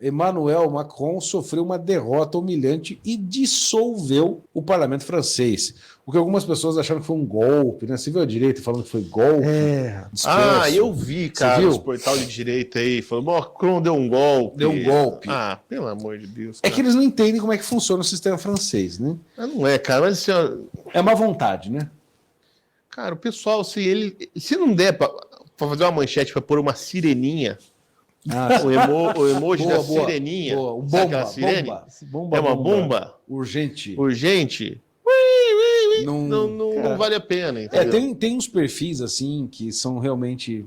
Emmanuel Macron sofreu uma derrota humilhante e dissolveu o parlamento francês. O que algumas pessoas acharam que foi um golpe, né? Você viu a direita falando que foi golpe? Ah, eu vi, cara, os viu? portal de direita aí, falando, Macron deu um golpe. Deu um golpe. Ah, pelo amor de Deus. É Cara. que eles não entendem como é que funciona o sistema francês, né? Não é, cara, mas assim, ó, É má vontade, né? cara, o pessoal, se não der pra fazer uma manchete pra pôr uma sireninha, o emoji da sireninha, boa. O sabe bomba, aquela sirene? bomba, é uma bomba urgente. Não vale a pena, entendeu? Tem uns perfis assim que são realmente...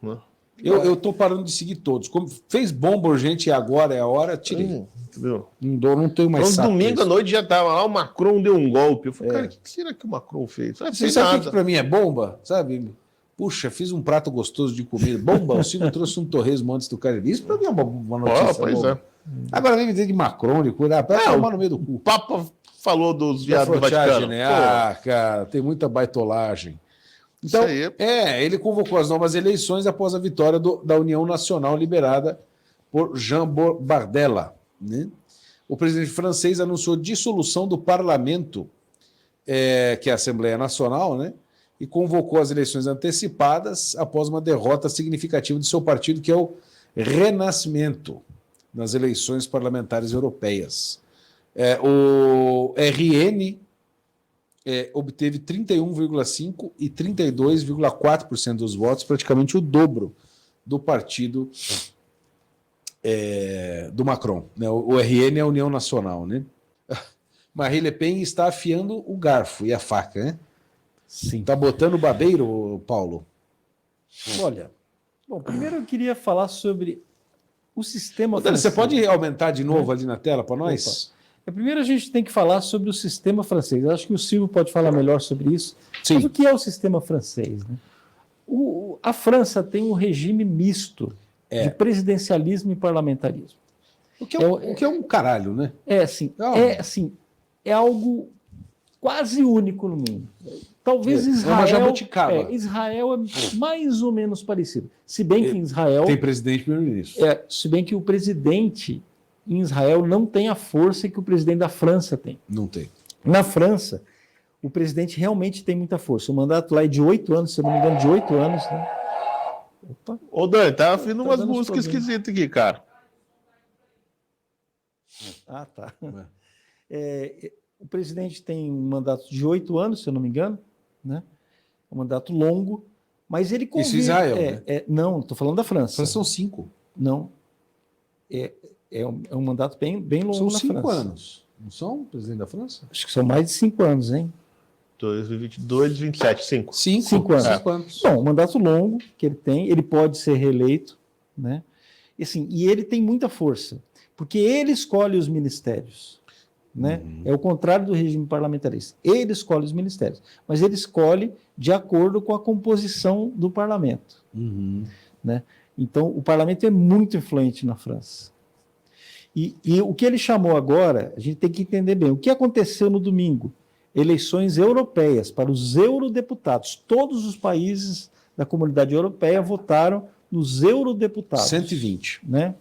Não. Eu tô parando de seguir todos. Como fez bomba urgente e agora é a hora, tirei. Entendeu? Não tenho mais Então, saco domingo disso. à noite já tava lá, o Macron deu um golpe. Eu falei, cara, o que será que o Macron fez? Não Você fez sabe o nada. que pra mim é bomba? Sabe? Puxa, fiz um prato gostoso de comida. Bomba, o Silvio trouxe um torresmo antes do cara. Isso pra mim é uma notícia Pois boa. Agora nem me dizer de Macron, de cuidar, pra tomar no meio do cu. O Papa falou dos Da viados do Vaticano. né? Ah, cara, tem muita baitolagem. Então, Isso aí. ele convocou as novas eleições após a vitória da União Nacional liderada por Jean Bardella, né? O presidente francês anunciou dissolução do parlamento, que é a Assembleia Nacional, né? E convocou as eleições antecipadas após uma derrota significativa de seu partido, que é o Renascimento, nas eleições parlamentares europeias. O RN obteve 31,5% e 32,4% dos votos, praticamente o dobro do partido do Macron. Né? O RN é a União Nacional. Né? Marine Le Pen está afiando o garfo e a faca. Né? Sim. Está botando o babeiro, Paulo? Olha, bom, primeiro eu queria falar sobre o sistema francês. Você pode aumentar de novo ali na tela para nós? Opa. Primeiro a gente tem que falar sobre o sistema francês. Eu acho que o Silvio pode falar melhor sobre isso. Sim. Mas o que é o sistema francês? Né? A França tem um regime misto de presidencialismo e parlamentarismo. O que é um caralho, né? É algo quase único no mundo. Talvez Israel é mais ou menos parecido. Se bem que em Israel... Tem presidente e primeiro-ministro. Se bem que o presidente em Israel não tem a força que o presidente da França tem. Não tem. Na França, o presidente realmente tem muita força. O mandato lá é de 8 anos, se eu não me engano, de 8 anos. Né? Opa. Ô, Dani, tá ouvindo umas músicas esquisitas aqui, cara. Ah, tá. O presidente tem um mandato de 8 anos, se eu não me engano, né? Um mandato longo, mas ele convive... Isso em Israel, né? Não, estou falando da França. França são 5. Não. É um mandato bem longo na França. São 5 anos. Não são, presidente da França? Acho que são mais de 5 anos, hein? 2022, 27, 5. 5 anos. Bom, um mandato longo que ele tem, ele pode ser reeleito, né? E ele tem muita força, porque ele escolhe os ministérios, né? É o contrário do regime parlamentarista. Ele escolhe os ministérios, mas ele escolhe de acordo com a composição do parlamento, né? Então, o parlamento é muito influente na França. E o que ele chamou agora, a gente tem que entender bem. O que aconteceu no domingo? Eleições europeias para os eurodeputados. Todos os países da comunidade europeia votaram nos eurodeputados. 120. Né?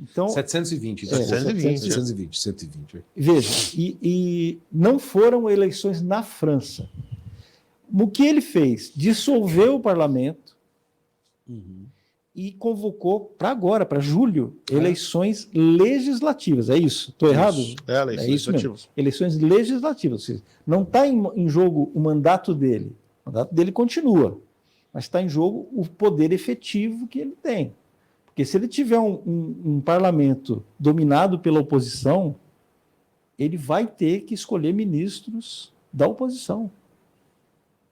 Então, 720. 120. Veja, e não foram eleições na França. O que ele fez? Dissolveu o parlamento, e convocou para agora, para julho, eleições legislativas. É isso? Estou errado? Eleições legislativas. Eleições legislativas. Não está em jogo o mandato dele. O mandato dele continua. Mas está em jogo o poder efetivo que ele tem. Porque se ele tiver um parlamento dominado pela oposição, ele vai ter que escolher ministros da oposição.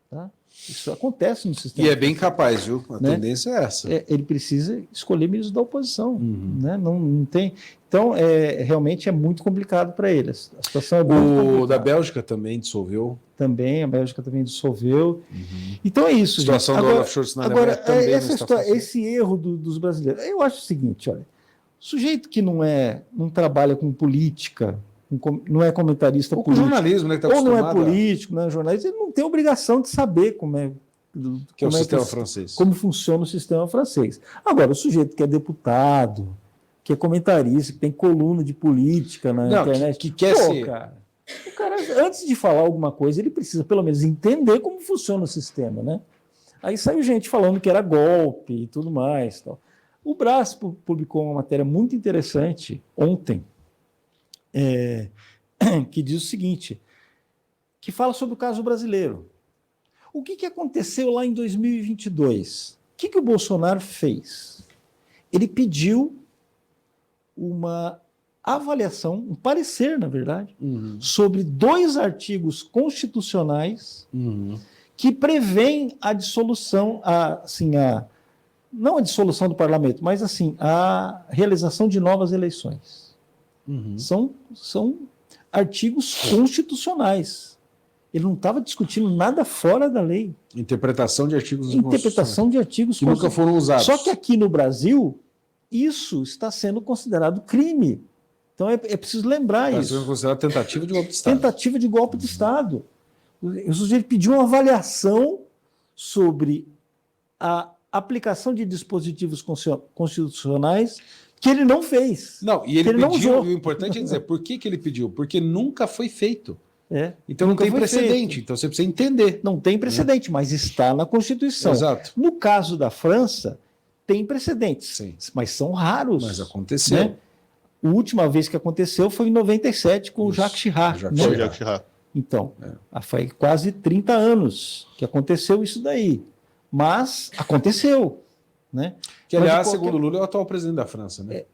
Tá? Isso acontece no sistema. E é bem capaz, viu? A tendência é essa. Ele precisa escolher ministros da oposição. Né? Não tem. Então, realmente é muito complicado para ele. A situação é muito complicada. O da Bélgica também dissolveu. A Bélgica também dissolveu. Então é isso. A situação do Olaf Scholz na Alemanha também esse erro dos brasileiros. Eu acho o seguinte, olha, sujeito que não trabalha com política, não é comentarista ou político, jornalismo, né, que tá ou não é político, não é jornalista, ele não tem obrigação de saber como é o sistema francês. Como funciona o sistema francês. Agora, o sujeito que é deputado, que é comentarista, que tem coluna de política na internet. Que quer ser. Cara, o cara, antes de falar alguma coisa, ele precisa pelo menos entender como funciona o sistema, né? Aí saiu gente falando que era golpe e tudo mais. Tal. O Brás publicou uma matéria muito interessante ontem, que diz o seguinte, que fala sobre o caso brasileiro. O que aconteceu lá em 2022? O que o Bolsonaro fez? Ele pediu uma avaliação, um parecer, na verdade, sobre 2 artigos constitucionais que prevêem a dissolução, não a dissolução do parlamento, mas assim, a realização de novas eleições. São artigos constitucionais. Ele não estava discutindo nada fora da lei. Interpretação de artigos Interpretação de artigos que nunca foram usados. Só que aqui no Brasil, isso está sendo considerado crime. Então é preciso lembrar isso. Está sendo considerado tentativa de golpe de Estado. Tentativa de golpe de Estado. O sujeito pediu uma avaliação sobre a aplicação de dispositivos constitucionais que ele não fez. Não, e ele pediu, e o importante é dizer, por que ele pediu? Porque nunca foi feito. Então não tem precedente, feito. Então você precisa entender. Não tem precedente, mas está na Constituição. Exato. No caso da França, tem precedentes, sim, mas são raros. Mas aconteceu. Né? A última vez que aconteceu foi em 97 com o Jacques Chirac. Jacques Chirac. Então, foi quase 30 anos que aconteceu isso daí. Mas aconteceu. Né? Que, aliás, segundo Lula, é o atual presidente da França. Né?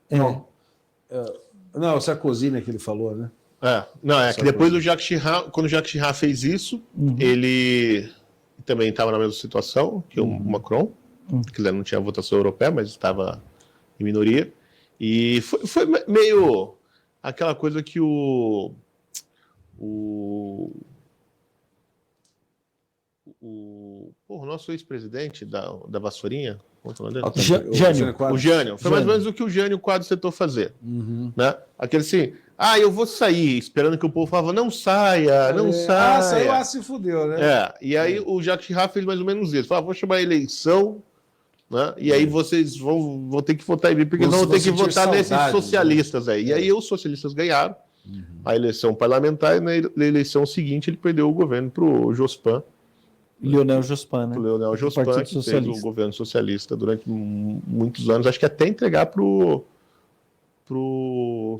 Não, o Sarkozy, né, que ele falou, né? Que depois do Jacques Chirac, quando o Jacques Chirac fez isso, ele também estava na mesma situação que o Macron, que não tinha votação europeia, mas estava em minoria. E foi meio aquela coisa que o nosso ex-presidente da Vassourinha, o Jânio. Foi mais ou menos o que o Jânio Quadros tentou fazer. Né? Aquele assim, eu vou sair, esperando que o povo falava, não saia, não saia. Saiu, se fudeu, né? E aí o Jacques Chirac fez mais ou menos isso. Falou, vou chamar a eleição, né? E aí vocês vão ter que votar em mim, porque vão ter que votar nesses socialistas aí. E aí os socialistas ganharam a eleição parlamentar, e na eleição seguinte ele perdeu o governo para o Jospin. Lionel Jospin, né? O Lionel Jospin, que fez o governo socialista durante muitos anos, acho que até entregar pro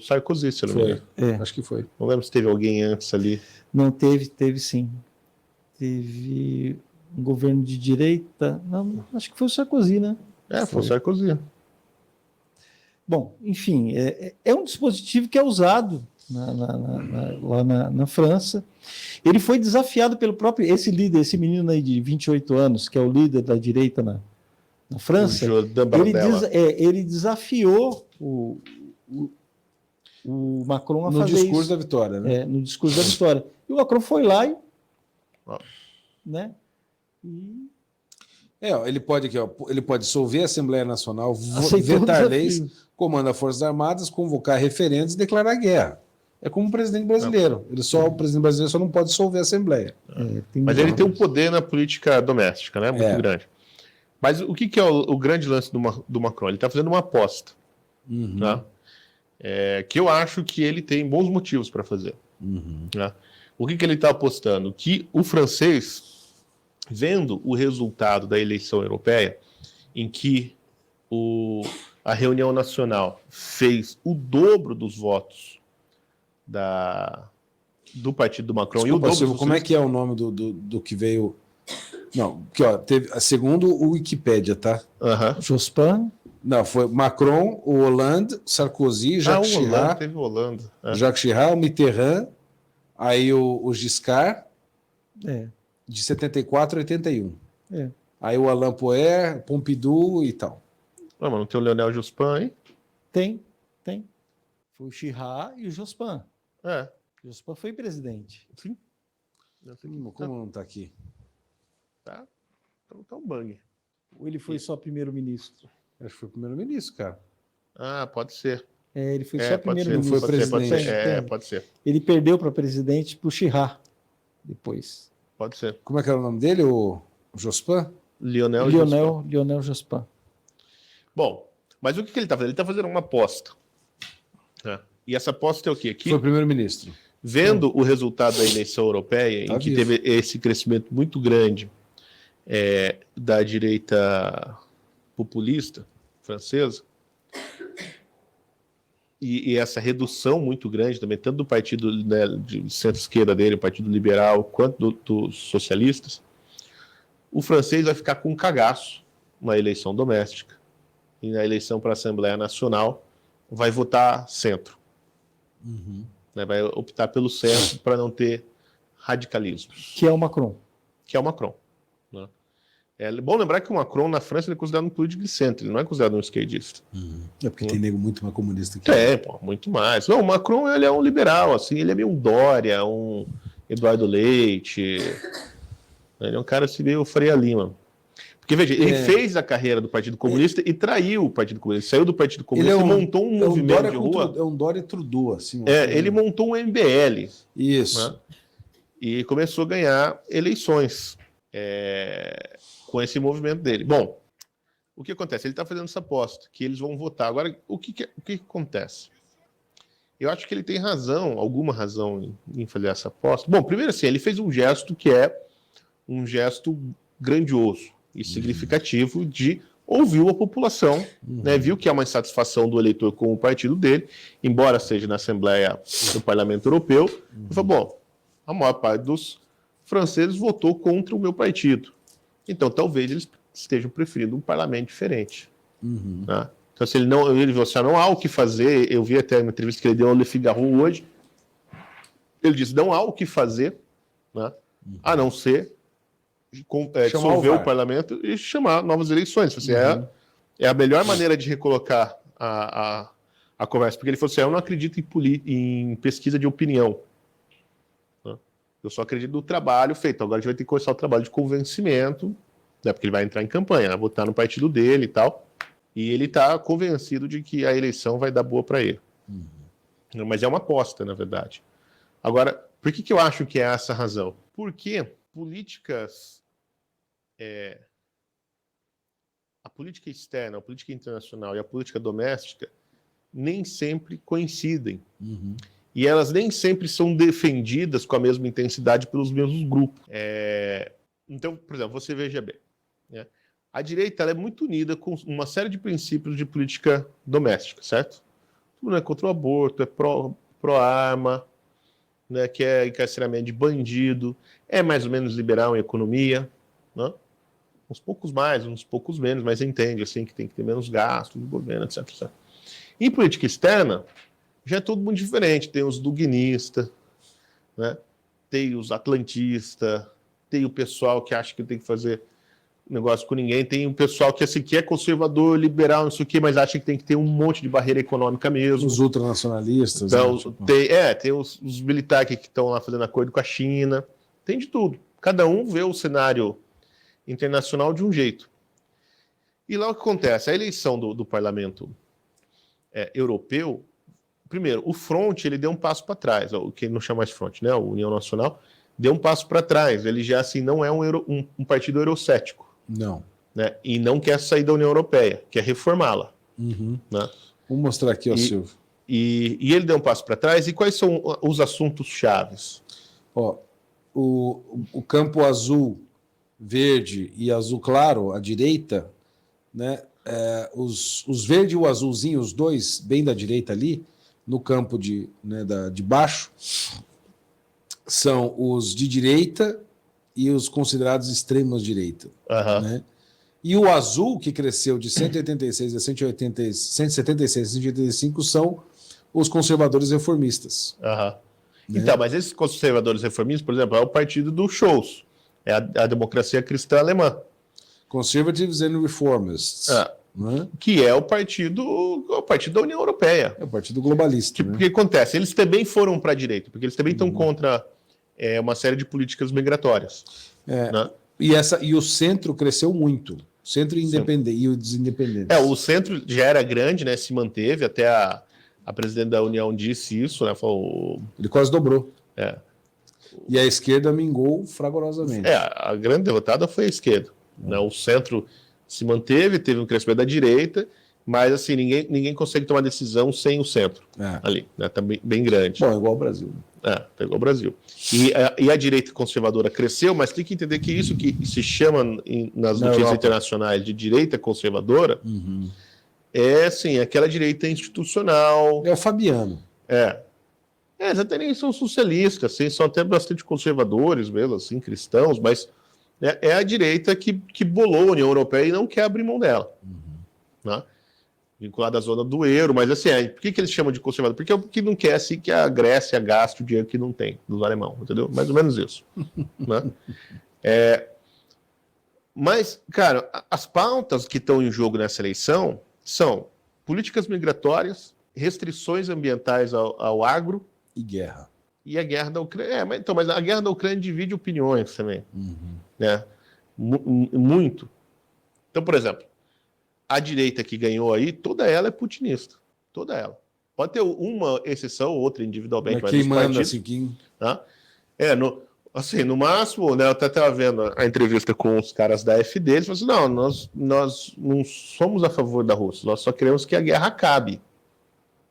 Sarkozy, se não me engano. Acho que foi. Não lembro se teve alguém antes ali. Não, teve sim. Teve um governo de direita. Não, acho que foi o Sarkozy, né? Foi o Sarkozy. Bom, enfim, é um dispositivo que é usado lá na França. Ele foi desafiado pelo próprio, esse menino aí de 28 anos, que é o líder da direita na França, ele desafiou o Macron a fazer isso. No discurso da vitória, né? No discurso da vitória. E o Macron foi lá e... né? Ele pode dissolver a Assembleia Nacional, vetar leis, comanda as Forças Armadas, convocar referendos e declarar guerra. É como o presidente brasileiro. O presidente brasileiro só não pode dissolver a Assembleia. Mas ele tem um poder na política doméstica, né? Muito grande. Mas o que é o grande lance do Macron? Ele está fazendo uma aposta. Tá? Que eu acho que ele tem bons motivos para fazer. Tá? O que ele está apostando? Que o francês, vendo o resultado da eleição europeia, em que a reunião nacional fez o dobro dos votos do partido do Macron. Desculpa, e o dobro Silvio, como é que é o nome do que veio? Não, que segundo o Wikipédia, tá? Jospin. Não, foi Macron, o Hollande, Sarkozy, Jacques Chirac. Teve o Hollande. Jacques Chirac, o Mitterrand, aí o Giscard, de 74 a 81. Aí o Alain Poher, Pompidou e tal. Mas não tem o Lionel Jospin aí? Tem. Foi o Chirac e o Jospin. O Jospin foi presidente. Sim. Como não está aqui? Tá um bang. Ou ele foi só primeiro-ministro? Acho que foi primeiro-ministro, cara. Pode ser. Ele foi só primeiro-ministro. Não foi presidente. Pode ser. Ele perdeu para presidente para o Chirac depois. Pode ser. Como é que era o nome dele? O Jospin? Lionel Jospin. Bom, mas o que ele está fazendo? Ele está fazendo uma aposta. E essa aposta é o quê? Que foi primeiro-ministro. Vendo o resultado da eleição europeia, Tá em que vivo. teve esse crescimento muito grande da direita populista francesa, e essa redução muito grande também, tanto do partido, né, de centro-esquerda dele, o Partido Liberal, quanto dos socialistas, o francês vai ficar com um cagaço na eleição doméstica. E na eleição para a Assembleia Nacional vai votar centro. Né, vai optar pelo centro para não ter radicalismo. Que é o Macron. Que é o Macron. Né? É bom lembrar que o Macron, na França, ele é considerado um político de centro, ele não é considerado um esquerdista. É porque tem nego muito mais comunista que Muito mais. Não, o Macron, ele é um liberal, assim, ele é meio um Dória, um Eduardo Leite. Ele é um cara assim, meio Faria Lima. Porque, veja, ele fez a carreira do Partido Comunista e traiu o Partido Comunista. Saiu do Partido Comunista e montou um movimento de rua. É um Dória Trudeau, assim. Ele montou um MBL. Isso. Né? E começou a ganhar eleições com esse movimento dele. Bom, o que acontece? Ele está fazendo essa aposta, que eles vão votar. Agora, o que acontece? Eu acho que ele tem razão, alguma razão em fazer essa aposta. Bom, primeiro assim, ele fez um gesto que é um gesto grandioso e significativo de ouvir a população, né, viu que há uma insatisfação do eleitor com o partido dele, embora seja na Assembleia do Parlamento Europeu, e falou, bom, a maior parte dos franceses votou contra o meu partido. Então, talvez eles estejam preferindo um parlamento diferente. Né? Então, se ele não há o que fazer, eu vi até uma entrevista que ele deu ao Le Figaro hoje, ele disse, não há o que fazer, né, a não ser dissolver o parlamento e chamar novas eleições. Assim, é a melhor maneira de recolocar a conversa, porque ele falou assim, eu não acredito em pesquisa de opinião. Né? Eu só acredito no trabalho feito. Agora a gente vai ter que começar o trabalho de convencimento, né, porque ele vai entrar em campanha, vai votar no partido dele e tal, e ele está convencido de que a eleição vai dar boa para ele. Mas é uma aposta, na verdade. Agora, por que eu acho que é essa a razão? Porque políticas... a política externa, a política internacional e a política doméstica nem sempre coincidem. E elas nem sempre são defendidas com a mesma intensidade pelos mesmos grupos. Então, por exemplo, você veja bem, né? A direita ela é muito unida com uma série de princípios de política doméstica, certo? Não é contra o aborto, é pró-arma, né, que é encarceramento de bandido, é mais ou menos liberal em economia, né? Uns poucos mais, uns poucos menos, mas entende assim, que tem que ter menos gastos do governo, etc, etc. Em política externa, já é tudo muito diferente. Tem os duguinistas, né? Tem os atlantistas, tem o pessoal que acha que tem que fazer negócio com ninguém, tem o pessoal que, assim, que é conservador, liberal, não sei o quê, mas acha que tem que ter um monte de barreira econômica mesmo. Os ultranacionalistas. Então, né? Tipo... tem os militares que estão lá fazendo acordo com a China, tem de tudo. Cada um vê o cenário internacional de um jeito. E lá o que acontece? A eleição do parlamento europeu, primeiro, o Front ele deu um passo para trás, o que não chama mais Front, né? A União Nacional deu um passo para trás. Ele já assim não é um partido eurocético. Não. Né? E não quer sair da União Europeia, quer reformá-la. Né? Vou mostrar aqui, ó, Silvio. E ele deu um passo para trás. E quais são os assuntos chaves? Ó, o campo azul, verde e azul claro, à direita, né? Os verde e o azulzinho, os dois bem da direita ali, no campo de baixo, são os de direita e os considerados extremos direita. Né? E o azul, que cresceu de 186 a 176 a 185, são os conservadores reformistas. Né? Então, mas esses conservadores reformistas, por exemplo, é o partido do Scholz, é a democracia cristã alemã. Conservatives and Reformists. Né? Que é o partido da União Europeia. É o partido globalista. O que acontece? Eles também foram para a direita, porque eles também estão contra uma série de políticas migratórias. Né? E o centro cresceu muito. O centro independente e os independentes. O centro já era grande, né? Se manteve, até a presidente da União disse isso, né? Falou... Ele quase dobrou. E a esquerda mingou fragorosamente. A grande derrotada foi a esquerda. Né? O centro se manteve, teve um crescimento da direita, Mas, assim, ninguém consegue tomar decisão sem o centro ali, né? Tá bem grande. Bom, igual o Brasil. Tá igual o Brasil. E a direita conservadora cresceu, mas tem que entender que isso que se chama nas notícias internacionais de direita conservadora é, assim, aquela direita institucional. É o Fabiano. Eles até nem são socialistas, assim, são até bastante conservadores mesmo, assim, cristãos, mas é a direita que bolou a União Europeia e não quer abrir mão dela. Né? Vinculada à zona do euro, mas assim, por que eles chamam de conservador? Porque é o que não quer assim, que a Grécia gaste o dinheiro que não tem dos alemãos, entendeu? Mais ou menos isso. Né? Mas, cara, as pautas que estão em jogo nessa eleição são políticas migratórias, restrições ambientais ao agro e guerra. E a guerra da Ucrânia. Mas a guerra da Ucrânia divide opiniões também. Né? Muito. Então, por exemplo, a direita que ganhou aí, toda ela é putinista. Toda ela. Pode ter uma exceção, outra individualmente. Mas quem manda, assim, quem... Tá? No máximo, né, eu até estava vendo a entrevista com os caras da AfD, eles falaram assim, nós não somos a favor da Rússia, nós só queremos que a guerra acabe.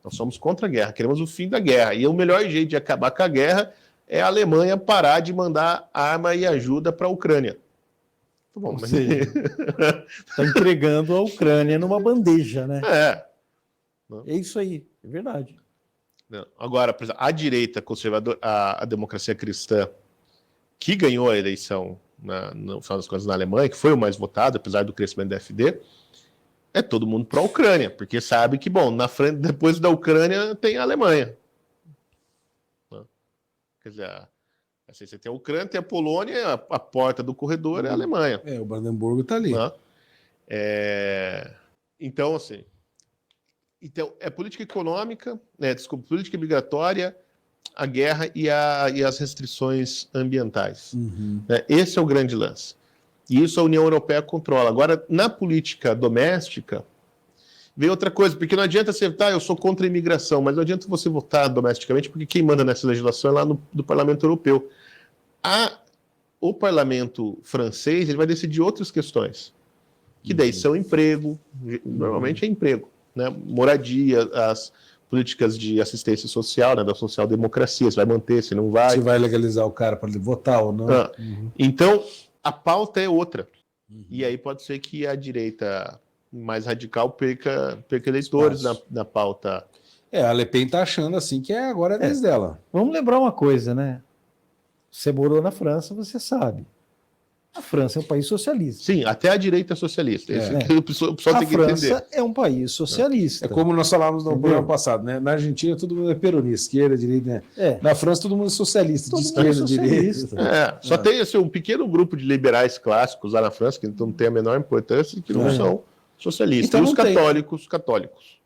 Nós somos contra a guerra, queremos o fim da guerra. E o melhor jeito de acabar com a guerra é a Alemanha parar de mandar arma e ajuda para a Ucrânia. Bom, mas está entregando a Ucrânia numa bandeja, né? É isso aí, é verdade. Agora, por exemplo, a direita conservadora, a democracia cristã, que ganhou a eleição, no final das contas, na Alemanha, que foi o mais votado, apesar do crescimento da AfD, é todo mundo para a Ucrânia, porque sabe que, bom, na frente, depois da Ucrânia, tem a Alemanha. Quer dizer, assim, você tem a Ucrânia, tem a Polônia, a porta do corredor é a Alemanha. O Brandenburgo está ali. Então, assim, é política econômica, política migratória, a guerra e as restrições ambientais. Esse é o grande lance. E isso a União Europeia controla. Agora, na política doméstica, vem outra coisa, porque não adianta você votar, eu sou contra a imigração, mas não adianta você votar domesticamente, porque quem manda nessa legislação é lá do Parlamento Europeu. O Parlamento francês ele vai decidir outras questões, que daí são emprego, normalmente é emprego, né? Moradia, as políticas de assistência social, né, da social-democracia, se vai manter, se não vai. Se vai legalizar o cara para ele votar ou não. Então, a pauta é outra. E aí pode ser que a direita mais radical perca eleitores na pauta. A Le Pen está achando assim que agora é a vez dela. Vamos lembrar uma coisa, né? Você morou na França, você sabe. A França é um país socialista. Sim, até a direita é socialista. O pessoal tem que entender. A França é um país socialista. É como nós falávamos no programa passado, né? Na Argentina todo mundo é peronista, esquerda, direita. Né? Na França todo mundo é socialista, de esquerda, direita. Só tem assim, um pequeno grupo de liberais clássicos lá na França, que não tem a menor importância, que não são socialistas. Então, e os católicos.